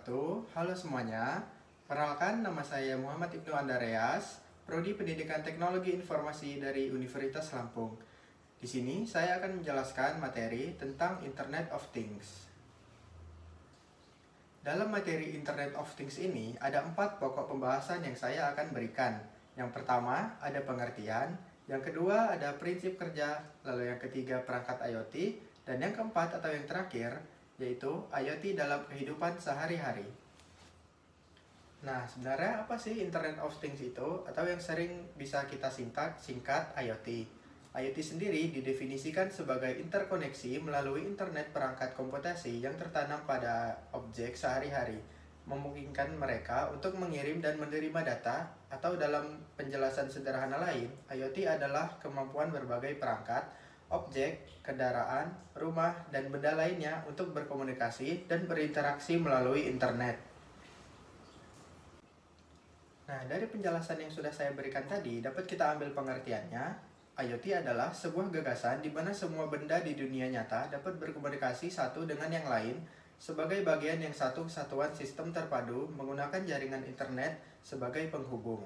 wabarakatuh. Halo semuanya. Perkenalkan, nama saya Muhammad Ibnu Andreas, Prodi Pendidikan Teknologi Informasi dari Universitas Lampung. Di sini saya akan menjelaskan materi tentang Internet of Things. Dalam materi Internet of Things ini ada 4 pokok pembahasan yang saya akan berikan. Yang pertama ada pengertian, yang kedua ada prinsip kerja, lalu yang ketiga perangkat IoT, dan yang keempat atau yang terakhir yaitu IoT dalam kehidupan sehari-hari. Nah, sebenarnya apa sih Internet of Things itu? Atau yang sering bisa kita singkat IoT. IoT sendiri didefinisikan sebagai interkoneksi melalui internet perangkat komputasi yang tertanam pada objek sehari-hari, memungkinkan mereka untuk mengirim dan menerima data, atau dalam penjelasan sederhana lain, IoT adalah kemampuan berbagai perangkat, objek, kendaraan, rumah, dan benda lainnya untuk berkomunikasi dan berinteraksi melalui internet. Nah, dari penjelasan yang sudah saya berikan tadi, dapat kita ambil pengertiannya. IoT adalah sebuah gagasan di mana semua benda di dunia nyata dapat berkomunikasi satu dengan yang lain sebagai bagian yang satu kesatuan sistem terpadu menggunakan jaringan internet sebagai penghubung.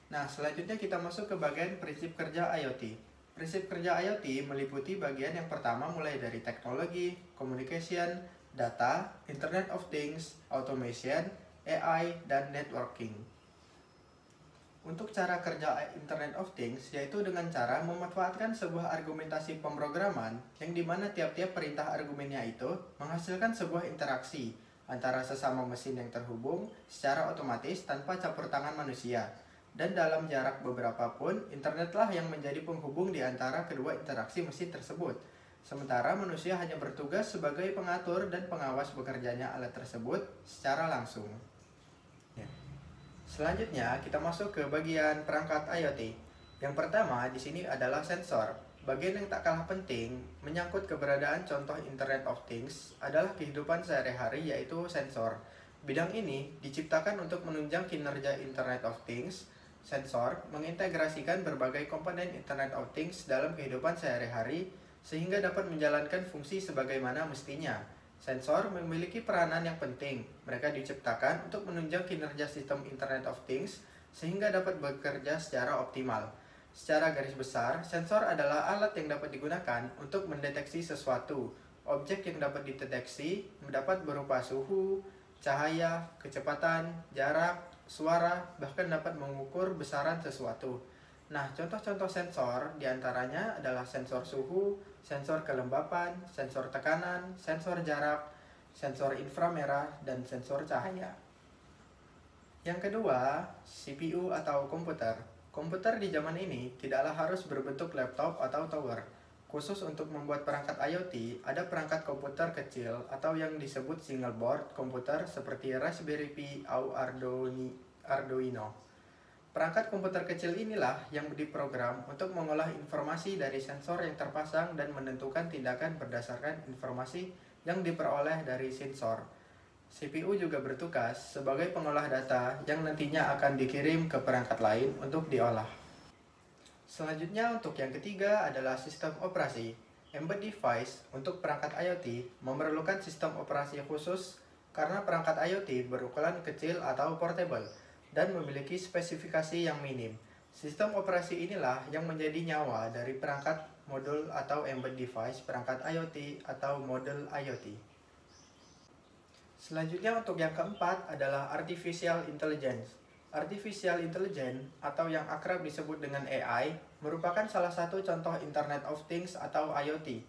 Nah, selanjutnya kita masuk ke bagian prinsip kerja IoT. Prinsip kerja IoT meliputi bagian yang pertama mulai dari teknologi, communication, data, Internet of Things, automation, AI, dan networking. Untuk cara kerja Internet of Things yaitu dengan cara memanfaatkan sebuah argumentasi pemrograman yang dimana tiap-tiap perintah argumennya itu menghasilkan sebuah interaksi antara sesama mesin yang terhubung secara otomatis tanpa campur tangan manusia. Dan dalam jarak beberapa pun, internetlah yang menjadi penghubung di antara kedua interaksi mesin tersebut. Sementara manusia hanya bertugas sebagai pengatur dan pengawas bekerjanya alat tersebut secara langsung. Selanjutnya, kita masuk ke bagian perangkat IoT. Yang pertama di sini adalah sensor. Bagian yang tak kalah penting menyangkut keberadaan contoh Internet of Things adalah kehidupan sehari-hari yaitu sensor. Bidang ini diciptakan untuk menunjang kinerja Internet of Things. Sensor mengintegrasikan berbagai komponen Internet of Things dalam kehidupan sehari-hari sehingga dapat menjalankan fungsi sebagaimana mestinya. Sensor memiliki peranan yang penting. Mereka diciptakan untuk menunjang kinerja sistem Internet of Things sehingga dapat bekerja secara optimal. Secara garis besar, sensor adalah alat yang dapat digunakan untuk mendeteksi sesuatu. Objek yang dapat dideteksi dapat berupa suhu, cahaya, kecepatan, jarak, suara, bahkan dapat mengukur besaran sesuatu. Nah, contoh-contoh sensor diantaranya adalah sensor suhu, sensor kelembapan, sensor tekanan, sensor jarak, sensor inframerah, dan sensor cahaya. Yang kedua, CPU atau komputer. Komputer di zaman ini tidaklah harus berbentuk laptop atau tower. Khusus untuk membuat perangkat IoT, ada perangkat komputer kecil atau yang disebut single board komputer seperti Raspberry Pi atau Arduino. Perangkat komputer kecil inilah yang diprogram untuk mengolah informasi dari sensor yang terpasang dan menentukan tindakan berdasarkan informasi yang diperoleh dari sensor. CPU juga bertugas sebagai pengolah data yang nantinya akan dikirim ke perangkat lain untuk diolah. Selanjutnya untuk yang ketiga adalah sistem operasi. Embedded device untuk perangkat IoT memerlukan sistem operasi khusus karena perangkat IoT berukuran kecil atau portable dan memiliki spesifikasi yang minim. Sistem operasi inilah yang menjadi nyawa dari perangkat modul atau embedded device perangkat IoT atau model IoT. Selanjutnya untuk yang keempat adalah Artificial Intelligence. Artificial Intelligence atau yang akrab disebut dengan AI merupakan salah satu contoh Internet of Things atau IoT.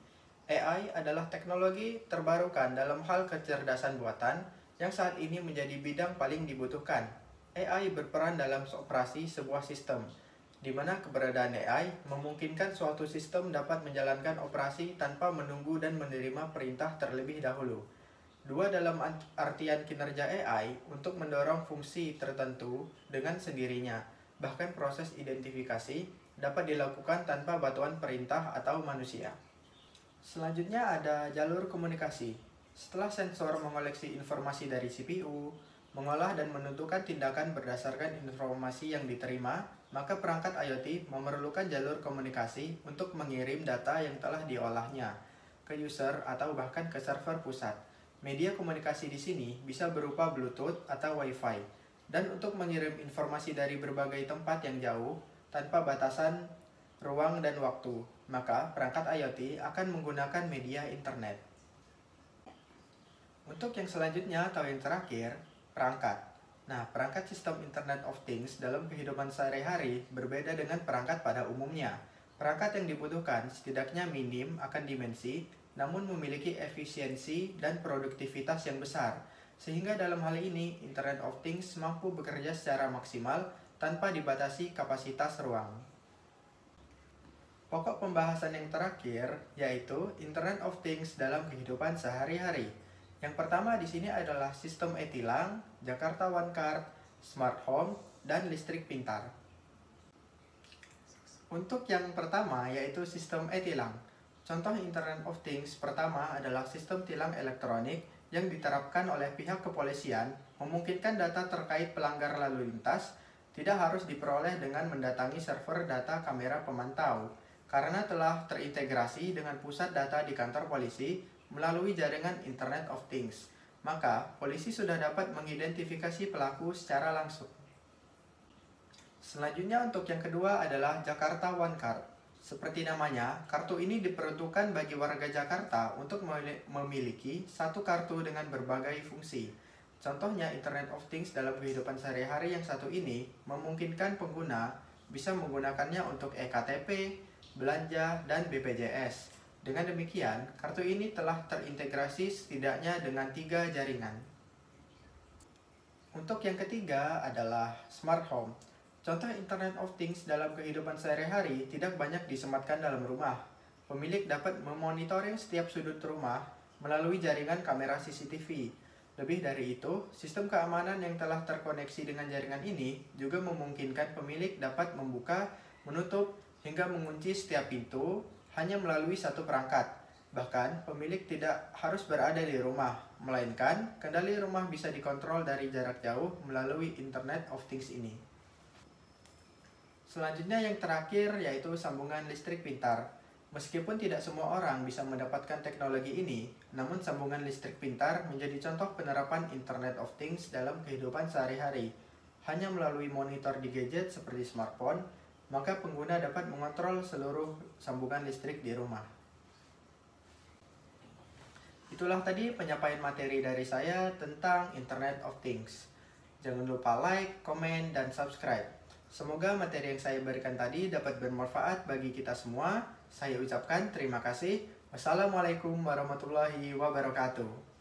AI adalah teknologi terbarukan dalam hal kecerdasan buatan yang saat ini menjadi bidang paling dibutuhkan. AI berperan dalam operasi sebuah sistem, di mana keberadaan AI memungkinkan suatu sistem dapat menjalankan operasi tanpa menunggu dan menerima perintah terlebih dahulu. Dua dalam artian kinerja AI untuk mendorong fungsi tertentu dengan sendirinya, bahkan proses identifikasi dapat dilakukan tanpa bantuan perintah atau manusia. Selanjutnya ada jalur komunikasi. Setelah sensor mengoleksi informasi dari CPU, mengolah dan menentukan tindakan berdasarkan informasi yang diterima, maka perangkat IoT memerlukan jalur komunikasi untuk mengirim data yang telah diolahnya ke user atau bahkan ke server pusat. Media komunikasi di sini bisa berupa Bluetooth atau Wi-Fi, dan untuk mengirim informasi dari berbagai tempat yang jauh tanpa batasan ruang dan waktu, maka perangkat IoT akan menggunakan media internet. Untuk yang selanjutnya atau yang terakhir, perangkat. Nah, perangkat sistem Internet of Things dalam kehidupan sehari-hari berbeda dengan perangkat pada umumnya. Perangkat yang dibutuhkan setidaknya minim akan dimensi, namun memiliki efisiensi dan produktivitas yang besar. Sehingga dalam hal ini, Internet of Things mampu bekerja secara maksimal tanpa dibatasi kapasitas ruang. Pokok pembahasan yang terakhir yaitu Internet of Things dalam kehidupan sehari-hari. Yang pertama di sini adalah sistem e-tilang, Jakarta One Card, smart home, dan listrik pintar. Untuk yang pertama yaitu sistem e-tilang. Contoh Internet of Things pertama adalah sistem tilang elektronik yang diterapkan oleh pihak kepolisian, memungkinkan data terkait pelanggar lalu lintas tidak harus diperoleh dengan mendatangi server data kamera pemantau, karena telah terintegrasi dengan pusat data di kantor polisi melalui jaringan Internet of Things. Maka, polisi sudah dapat mengidentifikasi pelaku secara langsung. Selanjutnya untuk yang kedua adalah Jakarta One Card. Seperti namanya, kartu ini diperuntukkan bagi warga Jakarta untuk memiliki satu kartu dengan berbagai fungsi. Contohnya Internet of Things dalam kehidupan sehari-hari yang satu ini memungkinkan pengguna bisa menggunakannya untuk eKTP, belanja, dan BPJS. Dengan demikian, kartu ini telah terintegrasi setidaknya dengan 3 jaringan. Untuk yang ketiga adalah smart home. Contoh Internet of Things dalam kehidupan sehari-hari tidak banyak disematkan dalam rumah. Pemilik dapat memonitoring setiap sudut rumah melalui jaringan kamera CCTV. Lebih dari itu, sistem keamanan yang telah terkoneksi dengan jaringan ini juga memungkinkan pemilik dapat membuka, menutup, hingga mengunci setiap pintu hanya melalui satu perangkat. Bahkan, pemilik tidak harus berada di rumah, melainkan kendali rumah bisa dikontrol dari jarak jauh melalui Internet of Things ini. Selanjutnya yang terakhir yaitu sambungan listrik pintar. Meskipun tidak semua orang bisa mendapatkan teknologi ini, namun sambungan listrik pintar menjadi contoh penerapan Internet of Things dalam kehidupan sehari-hari. Hanya melalui monitor di gadget seperti smartphone, maka pengguna dapat mengontrol seluruh sambungan listrik di rumah. Itulah tadi penyampaian materi dari saya tentang Internet of Things. Jangan lupa like, komen, dan subscribe. Semoga materi yang saya berikan tadi dapat bermanfaat bagi kita semua. Saya ucapkan terima kasih. Wassalamualaikum warahmatullahi wabarakatuh.